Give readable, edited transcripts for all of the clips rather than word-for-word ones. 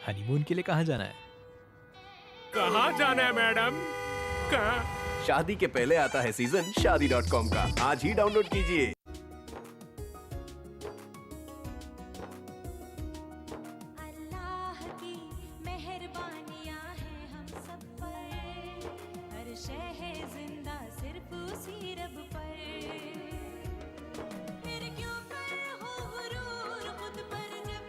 Honeymoon के लिए कहाँ जाना है? कहाँ जाना है मैडम? कहाँ? शादी के पहले आता है सीजन शादी.com का। आज ही डाउनलोड कीजिए। अल्लाह की मेहरबानियां हैं हम सब पर, हर शय है जिंदा सिर्फ उसी रब पर। फिर क्यों कर हो गुरूर खुद पर, जब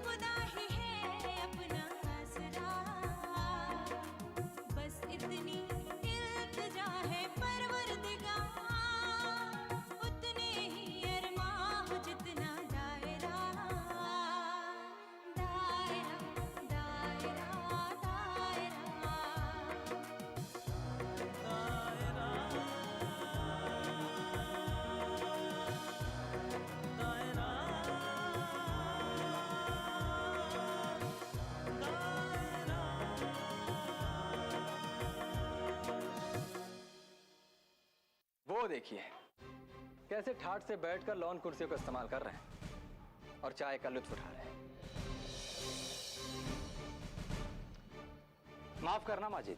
खुदा ही है अपना आसरा। बस इतनी इल्तिजा है परवरदिगार, उतने ही अरमां हो जितना दायरा। दायरा दायरा वो देखिए कैसे ठाट से बैठकर लॉन कुर्सियों का इस्तेमाल कर रहे हैं और चाय का लुत्फ उठा रहे हैं। माफ करना माजिद,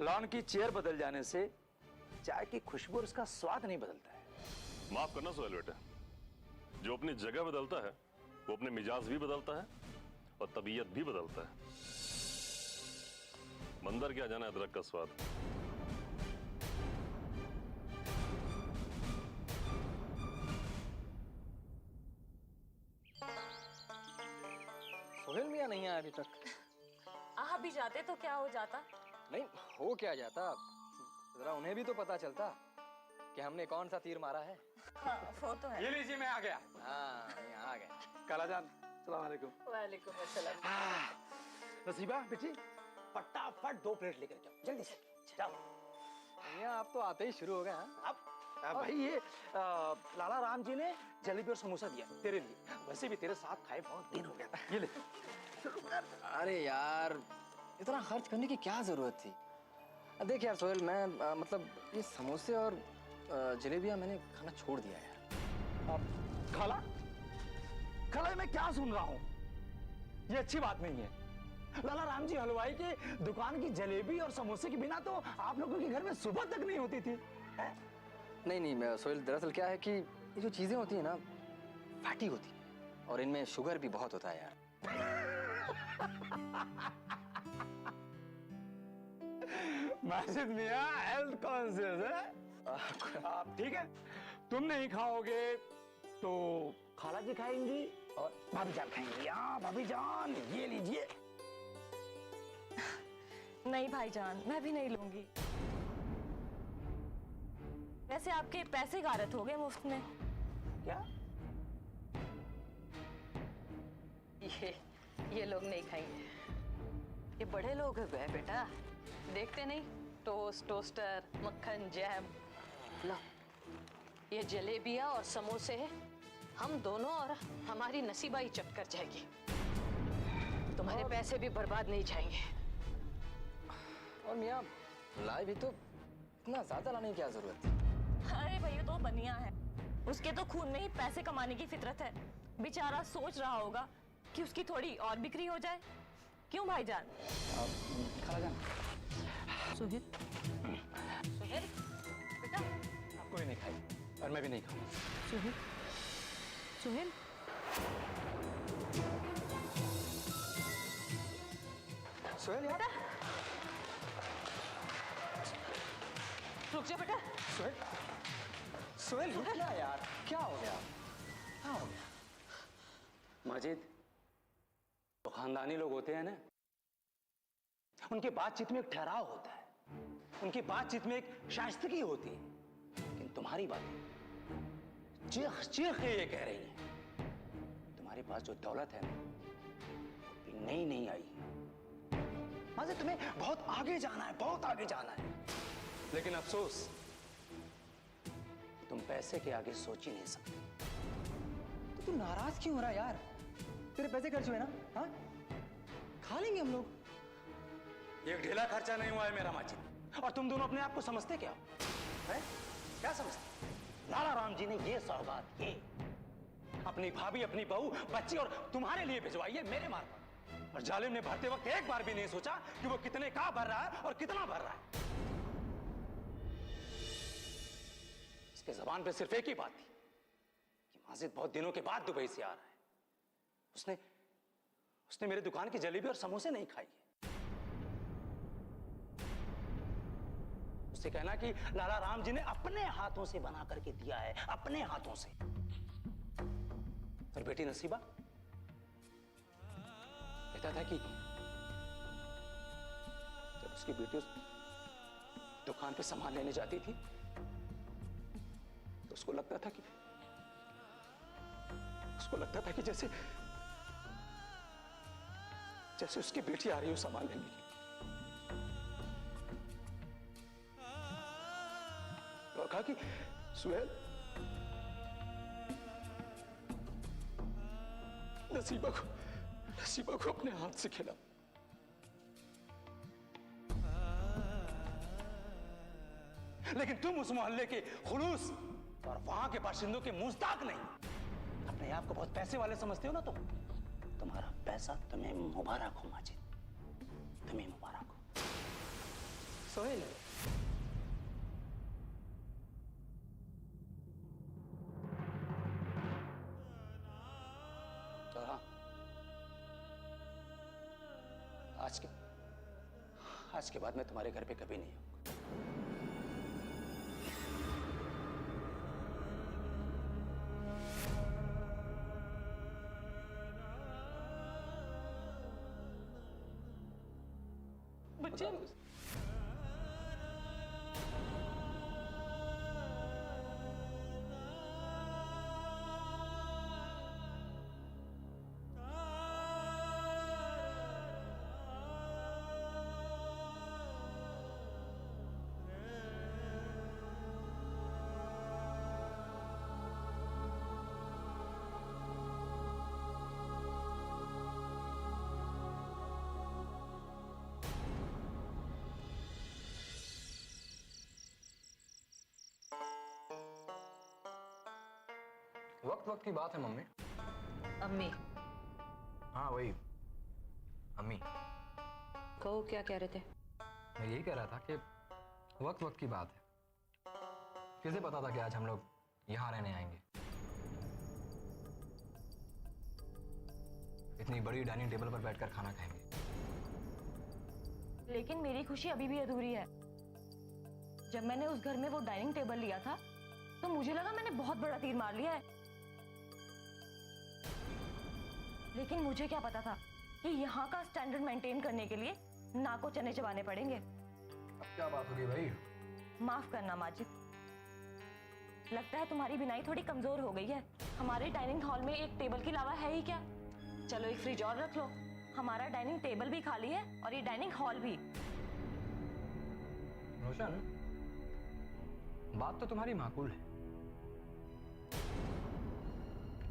लॉन की चेयर बदल जाने से चाय की खुशबू और उसका स्वाद नहीं बदलता है। माफ करना सोहेल बेटा, जो अपनी जगह बदलता है वो अपने मिजाज भी बदलता है और तबीयत भी बदलता है। मंदर क्या जाना अदरक का स्वाद। सोहेल मियां नहीं आया अभी तक। आ भी जाते तो क्या हो जाता? नहीं हो क्या जाता, जरा उन्हें भी तो पता चलता कि हमने कौन सा तीर मारा है। हाँ, वो तो है। ये लीजिए मैं आ गया। हाँ यहाँ आ गया। कालाजान सलाम वालेकुम। वालेकुम अस्सलाम। नसीबा बेटी फटाफट 2 प्लेट लेकर जाओ, जल्दी से जाओ। मियां आप तो आते ही शुरू हो गए। हाँ अब भाई ये लाला राम जी ने जलेबी और समोसा दिया तेरे लिए। वैसे भी तेरे साथ खाए बहुत दिन हो गया था। ये ले शुरू कर। अरे यार इतना खर्च करने की क्या जरूरत थी। देख यार सोहेल, मैं मतलब ये समोसे और जलेबियां मैंने खाना छोड़ दिया यार। खाला खाला मैं क्या सुन रहा हूँ, ये अच्छी बात नहीं है। लाला राम जी हलवाई के दुकान की जलेबी और समोसे के बिना तो आप लोगों के घर में सुबह तक नहीं होती थी। नहीं मैं सोहेल, दरअसल क्या है कि ये जो चीजें होती है ना फैटी होती है और इनमें शुगर भी बहुत होता है यार। माजिद मियां हेल्थ कॉन्शियस है। आप ठीक है, तुम नहीं खाओगे तो खाला जी खाएंगी और भाभी जान खाएंगी। हाँ भाभी जान ये लीजिए। नहीं भाईजान, मैं भी नहीं लूंगी। वैसे आपके पैसे गारत हो गए मुफ्त में। क्या? ये लोग नहीं खाएंगे। ये बड़े लोग हो गए बेटा, देखते नहीं? टोस्ट, टोस्टर, मक्खन, जैम। लो ये जलेबियां और समोसे हम दोनों और हमारी नसीबाई चट कर जाएगी। तुम्हारे पैसे भी बर्बाद नहीं जाएंगे। और मियां लाए भी तो इतना ज्यादा लाने की क्या जरूरत थी। अरे भैया तो बनिया है, उसके तो खून में ही पैसे कमाने की फितरत है। बेचारा सोच रहा होगा कि उसकी थोड़ी और बिक्री हो जाए। क्यों भाईजान? खाला जान सुहेल, सुहेल बेटा। आप कोई नहीं खाई और मैं भी नहीं खाऊंगा। सुहेल, सुहेल सोहेल यार, रुक जा बेटा। सोहेल सोहेल रुक जा यार, क्या हो गया? क्या हो गया? माजिद, तो खानदानी लोग होते हैं ना, उनकी बातचीत में एक ठहराव होता है, उनकी बातचीत में एक शाइस्तगी होती है। लेकिन तुम्हारी बातें चीख चीख के ये कह रही है तुम्हारे पास जो दौलत है ना अभी नई नहीं आई। माजिद तुम्हें बहुत आगे जाना है, बहुत आगे जाना है। लेकिन अफसोस तुम पैसे के आगे सोच ही नहीं सकते। तो तू नाराज क्यों हो रहा है यार? तेरे पैसे खर्च हुए ना, हाँ खा लेंगे हम लोग। एक ढीला खर्चा नहीं हुआ है मेरा माजिद। और तुम दोनों अपने आप को समझते क्या है? क्या समझते? लाला राम जी ने ये सौगात की, अपनी भाभी, अपनी बहू, बच्ची और तुम्हारे लिए भिजवाई है मेरे मार्फत। और जालिम ने भरते वक्त एक बार भी नहीं सोचा कि वो कितने का भर रहा है और कितना भर रहा है। उसके जबान पे सिर्फ एक ही बात थी कि माजिद बहुत दिनों के बाद दुबई से आ रहा है। उसने मेरे दुकान की जलेबी और समोसे नहीं खाई है। उससे कहना कि लाला राम जी ने अपने हाथों से बना करके दिया है, अपने हाथों से। और बेटी नसीबा कहता था कि जब उसकी बेटी उस दुकान पे सामान लेने जाती थी तो उसको लगता था कि जैसे उसकी बेटी आ रही हो सामान लेने के लिए। और कहा कि सुहेल, नसीबा को अपने हाथ से खिला। लेकिन तुम उस मोहल्ले के खुलूस और वहां के बाशिंदों के मुस्ताक नहीं, अपने आप को बहुत पैसे वाले समझते हो ना तुम। तुम्हारा पैसा तुम्हें मुबारक हो माजिद, तुम्हें मुबारक हो। सोहेल, तो हाँ, आज के बाद मैं तुम्हारे घर पे कभी नहीं आऊंगा। बच्चे वक्त की बात है मम्मी। अम्मी हाँ वही अम्मी। कहो, क्या कह रहे थे? मैं यही कह रहा था कि वक्त की बात है। किसे पता था कि आज हम लोग यहाँ रहने आएंगे। इतनी बड़ी डाइनिंग टेबल पर बैठकर खाना खाएंगे। लेकिन मेरी खुशी अभी भी अधूरी है। जब मैंने उस घर में वो डाइनिंग टेबल लिया था तो मुझे लगा मैंने बहुत बड़ा तीर मार लिया है। लेकिन मुझे क्या पता था कि यहाँ का स्टैंडर्ड मेंटेन करने के लिए नाको चने चबाने पड़ेंगे। अब क्या बात होगी भाई? माफ करना माजिद, लगता है तुम्हारी बिनाई थोड़ी कमजोर हो गई है। हमारे डाइनिंग हॉल में एक टेबल के अलावा है ही क्या? चलो एक फ्रिज और रख लो। हमारा डाइनिंग टेबल भी खाली है और ये डाइनिंग हॉल भी। रोशन, बात तो तुम्हारी माकूल है।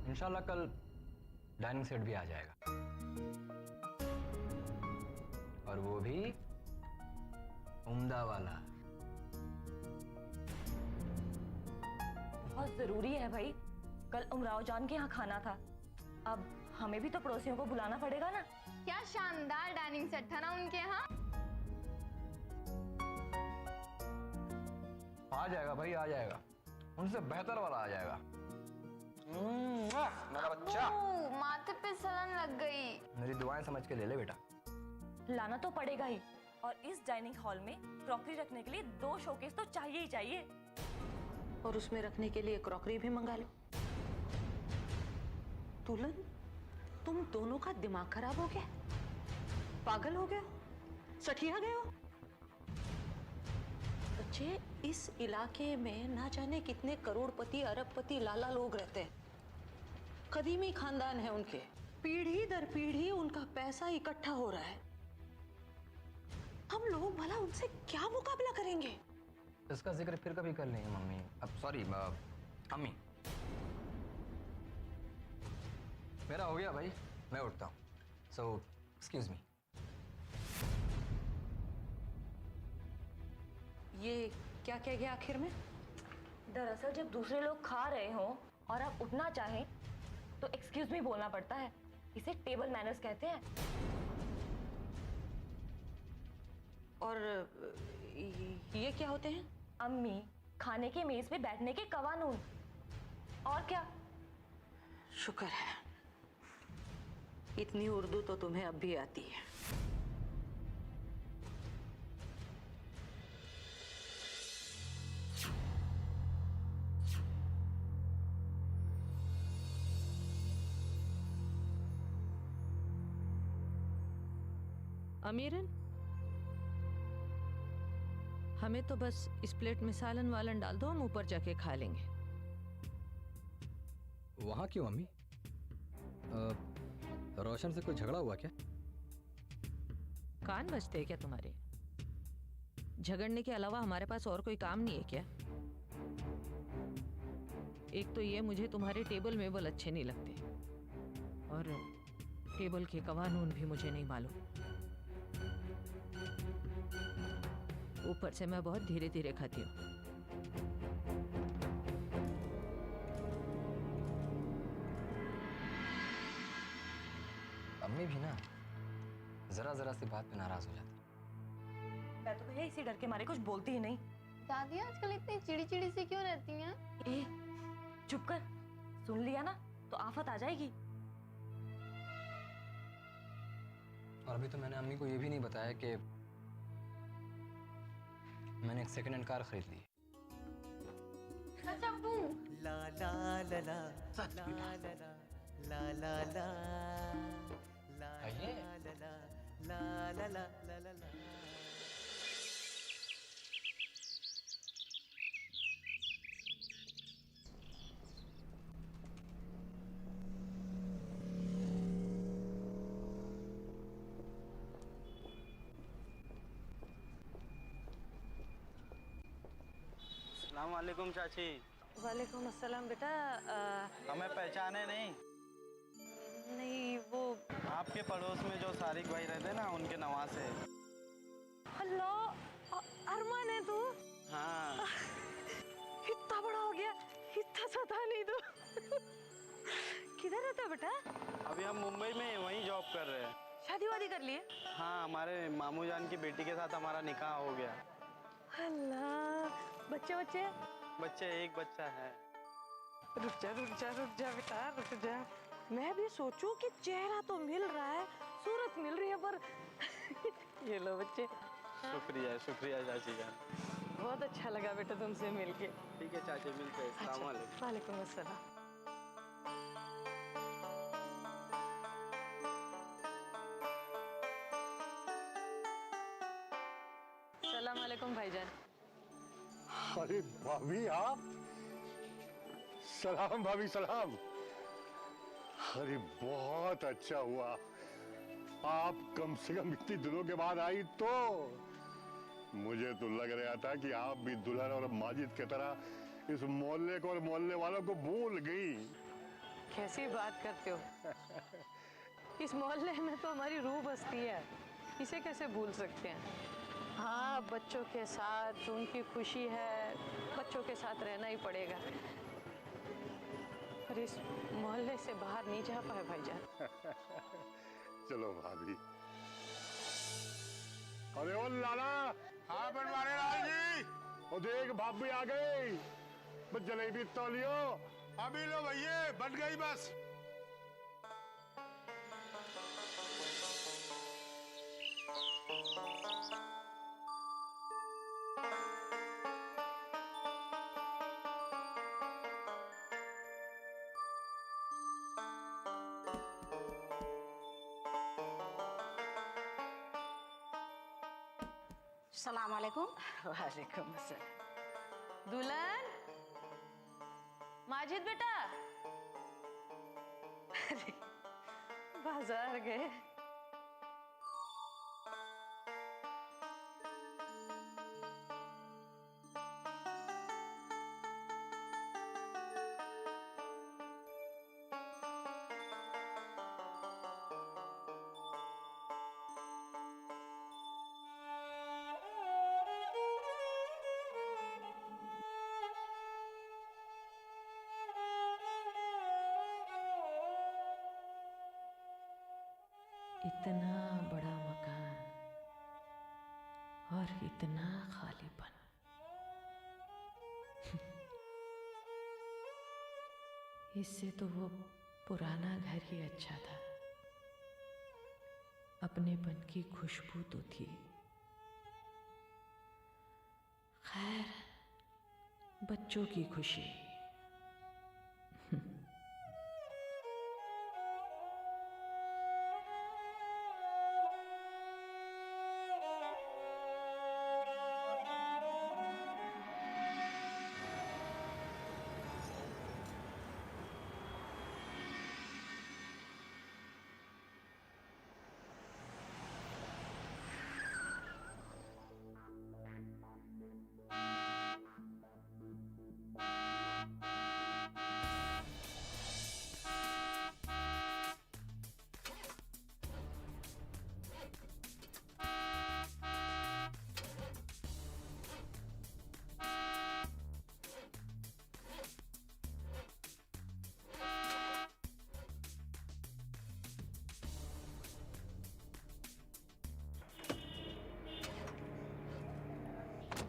इंशाल्लाह कल डाइनिंग सेट भी आ जाएगा, और वो भी उम्दा वाला। बहुत जरूरी है भाई, कल उमराव जान के यहाँ खाना था। अब हमें भी तो पड़ोसियों को बुलाना पड़ेगा ना। क्या शानदार डाइनिंग सेट था ना उनके यहाँ। आ जाएगा भाई, आ जाएगा। उनसे बेहतर वाला आ जाएगा। मेरा बच्चा। माथे पे सलन लग गई। मेरी दुआएं समझ के ले ले बेटा। लाना तो पड़ेगा ही। और इस डाइनिंग हॉल में क्रॉकरी रखने के लिए 2 शोकेस तो चाहिए ही चाहिए। और उसमें रखने के लिए क्रॉकरी भी मंगा लो। दुल्हन, तुम दोनों का दिमाग खराब हो गया? पागल हो गए? सठिया गए हो? बच्चे, इस इलाके में ना जाने कितने करोड़पति, अरबपति, लाला लोग रहते हैं। कदीमी खानदान है उनके, पीढ़ी दर पीढ़ी उनका पैसा इकट्ठा हो रहा है। हम लोग भला उनसे क्या मुकाबला करेंगे? इसका जिक्र फिर कभी कर लेंगे मम्मी। अब सॉरी अम्मी, मेरा हो गया भाई, मैं उठता हूँ। So excuse me. ये क्या कह गया आखिर में? दरअसल जब दूसरे लोग खा रहे हो और आप उठना चाहें तो एक्सक्यूज मी बोलना पड़ता है। इसे टेबल मैनर्स कहते हैं। और ये क्या होते हैं? अम्मी, खाने की मेज पे बैठने के कवानून। और क्या? शुक्र है, इतनी उर्दू तो तुम्हें अब भी आती है। अमीरन, हमें तो बस इस प्लेट में सालन वालन डाल दो, हम ऊपर जाके खा लेंगे। वहाँ क्यों अम्मी? रोशन से कोई झगड़ा हुआ क्या? कान बजते हैं क्या तुम्हारे? झगड़ने के अलावा हमारे पास और कोई काम नहीं है क्या? एक तो ये मुझे तुम्हारे टेबल मेबल अच्छे नहीं लगते, और टेबल के कवानून भी मुझे नहीं मालूम। ऊपर से मैं बहुत धीरे धीरे खाती हूँ। अम्मी भी ना जरा जरा सी बात पे नाराज हो जाती। मैं तो भैया इसी डर के मारे कुछ बोलती ही नहीं। दादी आजकल इतनी चिड़ी चिड़ी सी क्यों रहती हैं? ए, चुप कर। सुन लिया ना तो आफत आ जाएगी। और अभी तो मैंने अम्मी को ये भी नहीं बताया कि मैंने एक सेकंड हैंड कार खरीद ली। अच्छा अब्बू, ला ला ला ला ला ला ला ला ला आइए। ला ला ला ला ला ला। अस्सलाम वालेकुम चाची। वालेकुम अस्सलाम बेटा। हमें पहचाने नहीं? नहीं, वो आपके पड़ोस में जो सारिक भाई रहते ना, उनके नवासे है। अल्लाह, अरमान है तू? हाँ। इतना बड़ा हो गया, इतना सा था नहीं तू। किधर रहता बेटा? अभी हम मुंबई में वहीं जॉब कर रहे हैं। शादी वादी कर लिए? हाँ, हमारे मामू जान की बेटी के साथ हमारा निकाह हो गया। अल्लाह, बच्चे बच्चे? बच्चे, एक बच्चा है। रुक जा रुक जा रुक जा बेटा, रुक जा। मैं भी सोचूं कि चेहरा तो मिल रहा है, सूरत मिल रही है, पर ये लो बच्चे। शुक्रिया शुक्रिया चाची जान। बहुत अच्छा लगा बेटा तुमसे मिलके। ठीक है चाची, मिलते हैं। अस्सलाम वालेकुम। वालेकुम अस्सलाम। सलाम वालेकुम भाईजान। अरे भाभी आप? सलाम भाभी, सलाम। अरे बहुत अच्छा हुआ, आप कम से कम इतनी दिनों के बाद आई। तो मुझे तो लग रहा था कि आप भी दुल्हन और माजिद की तरह इस मोहल्ले को और मोहल्ले वालों को भूल गई। कैसी बात करते हो? इस मोहल्ले में तो हमारी रूह बसती है, इसे कैसे भूल सकते हैं? हाँ, बच्चों के साथ उनकी खुशी है, बच्चों के साथ रहना ही पड़ेगा। पर इस मोहल्ले से बाहर नहीं जा पाए भाईजान। चलो भाभी। अरे ओ लाला। हाँ बनवारे लाल जी। ओ देख भाभी आ गई, बस जलेबी तौलियो। अभी लो भैया, बन गई बस। सलाम वालेकुम। वालेकुम अस्सलाम। दुल्हन, माजिद बेटा। अरे बाजार गए? इतना बड़ा मकान और इतना खालीपन। इससे तो वो पुराना घर ही अच्छा था। अपनेपन की खुशबू तो थी। खैर, बच्चों की खुशी।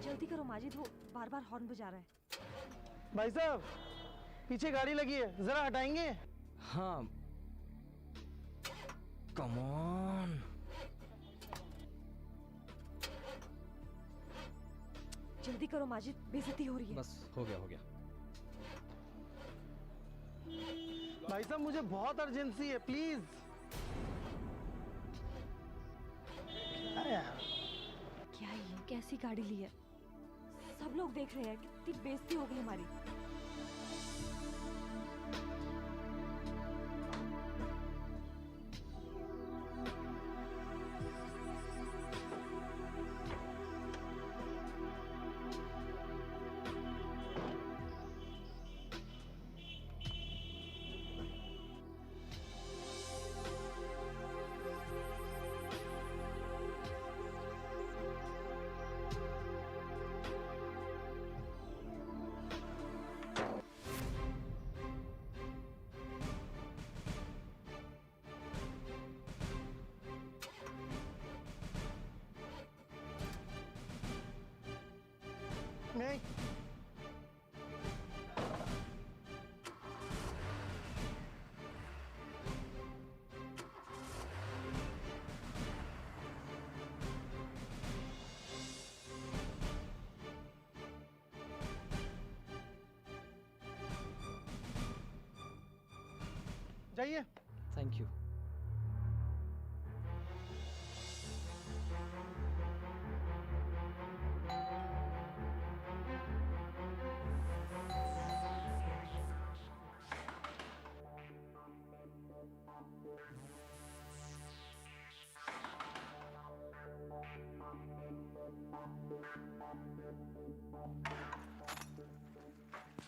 जल्दी करो माजिद, वो बार बार हॉर्न बजा रहा है। भाई साहब, पीछे गाड़ी लगी है, जरा हटाएंगे? हाँ, कम ऑन। जल्दी करो माजिद, बेइज्जती हो रही है। बस हो गया हो गया। भाई साहब, मुझे बहुत अर्जेंसी है, प्लीज। क्या ये कैसी गाड़ी ली है? सब लोग देख रहे हैं, कितनी बेइज्जती हो गई हमारी। नहीं, जाइए। Thank you.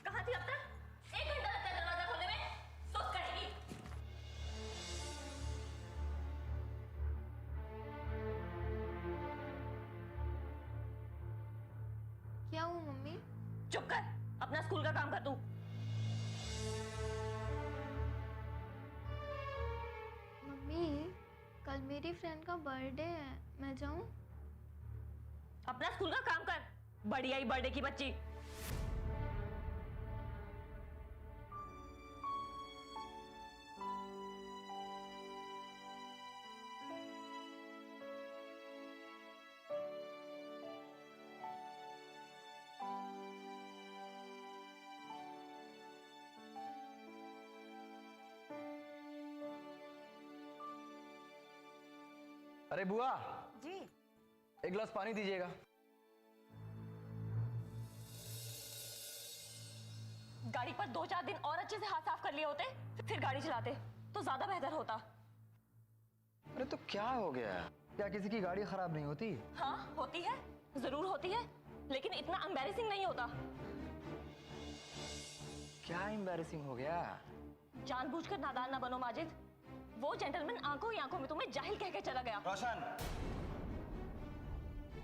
कहाँ थी अब तक? 1 घंटा लगता है दरवाजा खोलने में। सुस्त करेगी। क्या हुआ मम्मी? चुप कर, अपना स्कूल का काम कर तू। मम्मी, कल मेरी फ्रेंड का बर्थडे है, मैं जाऊं? अपना स्कूल का काम कर, बढ़िया ही बर्थडे की बच्ची। अरे बुआ जी, एक गिलास पानी दीजिएगा। गाड़ी पर 2-4 दिन और अच्छे से हाथ साफ कर लिए होते, फिर गाड़ी चलाते तो ज्यादा बेहतर होता। अरे तो क्या हो गया? क्या किसी की गाड़ी खराब नहीं होती? हाँ होती है, जरूर होती है, लेकिन इतना एम्बैरेसिंग नहीं होता। क्या एम्बैरेसिंग हो गया? जानबूझकर नादान ना बनो माजिद। वो जेंटलमैन आंखों ही आंखों में तुम्हें जाहिल कह के चला गया। रोशन,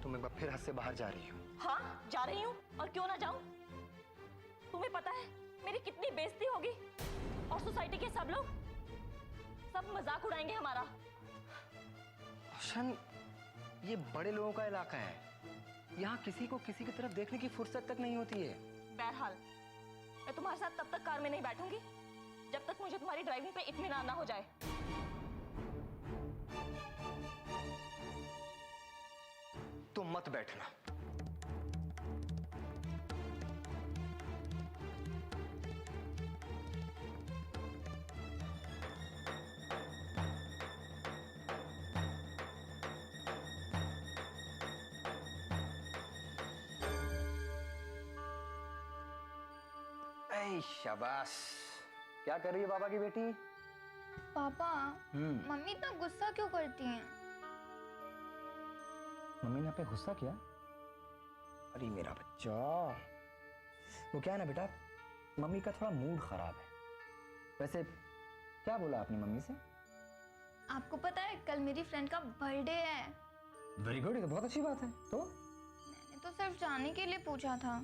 तुम एक बार फिर हद से बाहर जा रही हो। हाँ जा रही हूँ, और क्यों ना जाऊं? तुम्हें पता है मेरी कितनी बेइज्जती होगी, और सोसाइटी के सब लोग सब मजाक उड़ाएंगे हमारा। रोशन, ये बड़े लोगों का इलाका है, यहाँ किसी को किसी की तरफ देखने की फुर्सत तक नहीं होती है। बहरहाल मैं तुम्हारे साथ तब तक कार में नहीं बैठूंगी जब तक मुझे तुम्हारी ड्राइविंग पे इत्मीनान ना हो जाए। तुम मत बैठना। शाबाश। क्या कर रही है पापा की बेटी? पापा मम्मी इतना गुस्सा क्यों करती हैं? मम्मी ने आप पे गुस्सा किया? अरे मेरा बच्चा, वो क्या है ना बेटा, मम्मी का थोड़ा मूड खराब है। वैसे क्या बोला आपने मम्मी से? आपको पता है कल मेरी फ्रेंड का बर्थडे है। वेरी गुड, ये तो बहुत अच्छी बात है। तो मैंने तो सिर्फ जाने के लिए पूछा था।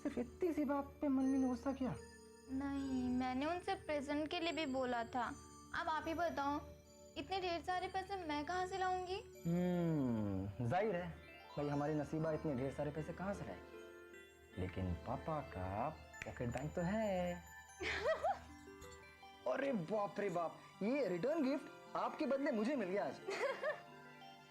सिर्फ इतनी सी बात पे मम्मी ने गुस्सा किया? नहीं, मैंने उनसे प्रेजेंट के लिए भी बोला था। अब आप ही बताओ, इतने ढेर सारे पैसे मैं कहाँ से लाऊंगी? जाहिर है भाई, हमारी नसीबा इतने ढेर सारे पैसे कहाँ से लाए, लेकिन पापा का पॉकेट बैंक तो है। अरे बाप रे बाप, ये रिटर्न गिफ्ट आपके बदले मुझे मिल गया आज।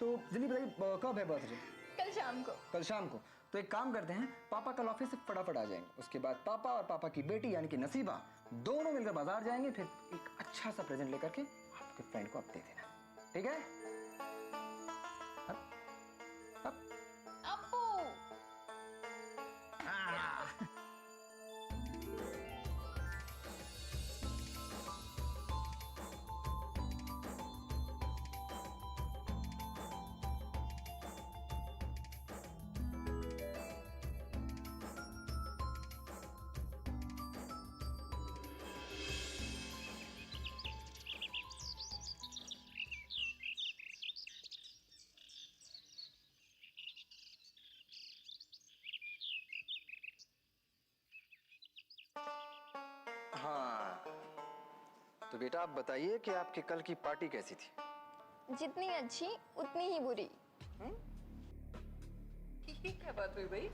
तो जल्दी बताइए कब है बर्थडे? कल शाम को। कल शाम को? तो एक काम करते हैं, पापा कल ऑफिस से फटाफट आ जाएंगे, उसके बाद पापा और पापा की बेटी यानी कि नसीबा दोनों मिलकर बाजार जाएंगे, फिर एक अच्छा सा प्रेजेंट लेकर के आपके फ्रेंड को आप दे देना, ठीक है? अप्पू। हाँ, तो बेटा आप बताइए कि आपके कल की पार्टी कैसी थी? जितनी अच्छी उतनी ही बुरी। ये क्या बात हुई भाई?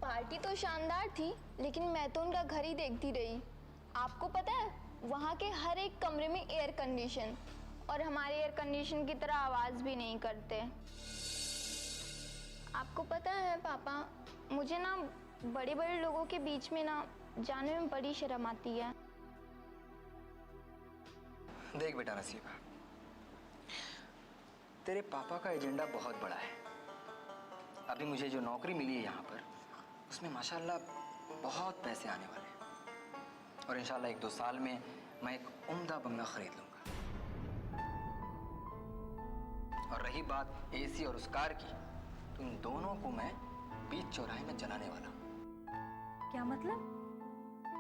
पार्टी तो शानदार थी, लेकिन मैं तो उनका घर ही देखती रही। आपको पता है वहाँ के हर एक कमरे में एयर कंडीशन, और हमारे एयर कंडीशन की तरह आवाज भी नहीं करते। आपको पता है पापा, मुझे ना बड़े बड़े लोगों के बीच में ना जाने में बड़ी शर्म आती है। देख बेटा नसीबा, तेरे पापा का एजेंडा बहुत बड़ा है। अभी मुझे जो नौकरी मिली है यहाँ पर, उसमें माशाल्लाह बहुत पैसे आने वाले हैं, और इंशाल्लाह 1-2 साल में मैं एक उम्दा बंगला खरीद लूंगा। और रही बात एसी और उस कार की, तो इन दोनों को मैं बीच चौराहे में जलाने वाला हूँ। क्या मतलब?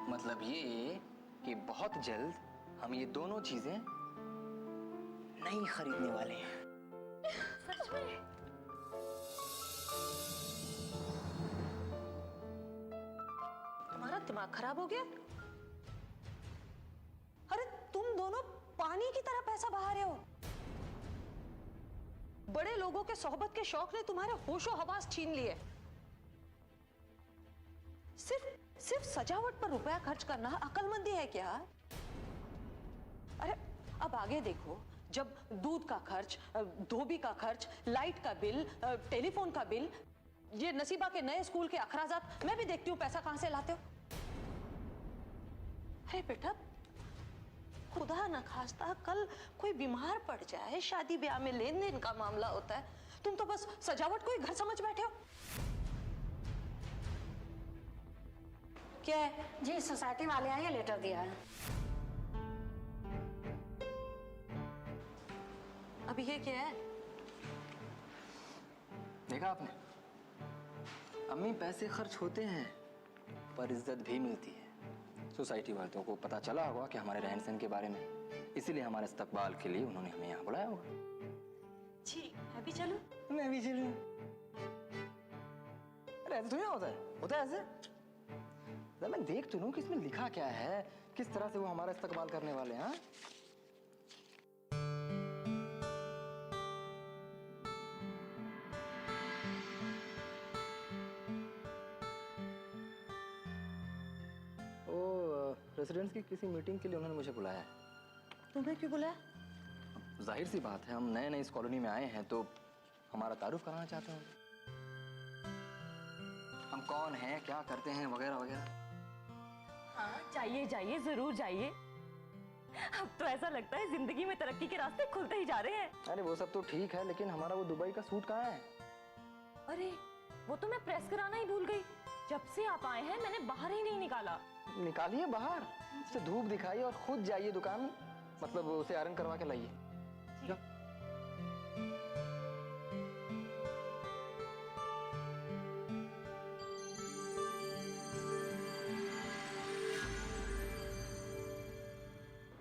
मतलब ये कि बहुत जल्द हम ये दोनों चीजें नहीं खरीदने वाले हैं। सच में? तुम्हारा दिमाग खराब हो गया? अरे तुम दोनों पानी की तरह पैसा बहा रहे हो। बड़े लोगों के सोहबत के शौक ने तुम्हारे होशो हवास छीन लिए। सिर्फ सजावट पर रुपया खर्च करना अक्लमंदी है क्या? अरे अब आगे देखो, जब दूध का खर्च, धोबी का खर्च, लाइट का बिल, टेलीफोन का बिल, ये नसीबा के नए स्कूल के अखराजात, मैं भी देखती हूँ पैसा कहां से लाते हो। अरे बेटा, खुदा न खास्ता कल कोई बीमार पड़ जाए, शादी ब्याह में लेन देन का मामला होता है, तुम तो बस सजावट को ही घर समझ बैठे हो। क्या है? जी सोसाइटी वाले आए, लेटर दिया है। अभी ये क्या है? देखा आपने, अम्मी पैसे खर्च होते हैं पर इज्जत भी मिलती है। सोसाइटी वालों को पता चला होगा कि हमारे रहन सहन के बारे में, इसीलिए हमारे इस्तकबाल के लिए उन्होंने हमें यहाँ बुलाया होगा। जी मैं भी चलूं? मैं भी चलूं? अरे ऐसे थोड़ी ना होता है, होता है ऐसे। मैं देख तो लूं कि इसमें लिखा क्या है, किस तरह से वो हमारा इस्तकबाल करने वाले हैं। रेसिडेंट्स की किसी मीटिंग के लिए उन्होंने मुझे बुलाया है। तुम्हें क्यों बुलाया? जाहिर सी बात है, हम नए नए इस कॉलोनी में आए हैं तो हमारा तारुफ कराना चाहते होंगे। हम कौन हैं, क्या करते हैं, वगैरह वगैरह। हाँ, जाइए जाइए, जरूर जाइए। अब तो ऐसा लगता है जिंदगी में तरक्की के रास्ते खुलते ही जा रहे हैं। अरे वो सब तो ठीक है, लेकिन हमारा वो दुबई का सूट कहाँ है? अरे वो तो मैं प्रेस कराना ही भूल गई। जब से आप आए हैं मैंने बाहर ही नहीं निकाला। निकालिए बाहर, उसे धूप दिखाइए और खुद जाइए दुकान, मतलब उसे आयरन करवा के लाइए।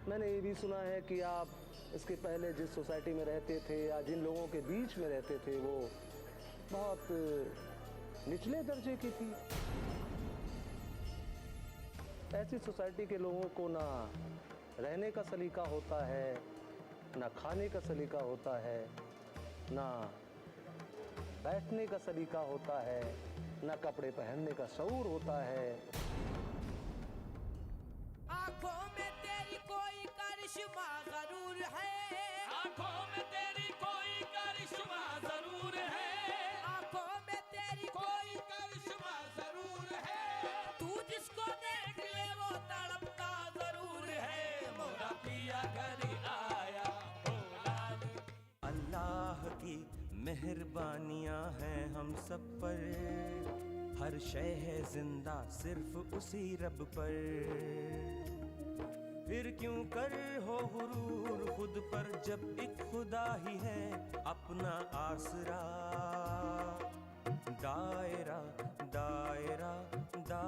मैंने ये भी सुना है कि आप इसके पहले जिस सोसाइटी में रहते थे या जिन लोगों के बीच में रहते थे वो बहुत निचले दर्जे की थी। ऐसी सोसाइटी के लोगों को ना रहने का सलीका होता है, ना खाने का सलीका होता है, ना बैठने का सलीका होता है, ना कपड़े पहनने का शऊर होता है। आंखों में तेरी कोई करिश्मा जरूर है, आंखों में तेरी कोई करिश्मा जरूर है, आंखों में तेरी कोई करिश्मा जरूर है, तू जिसको देख ले वो तड़पता जरूर है, मोरा पिया घर आया भोला। अल्लाह की मेहरबानियां हैं हम सब पर, हर शय है जिंदा सिर्फ उसी रब पर, फिर क्यों कर हो गुरूर खुद पर जब एक खुदा ही है अपना आसरा। दायरा दायरा दायरा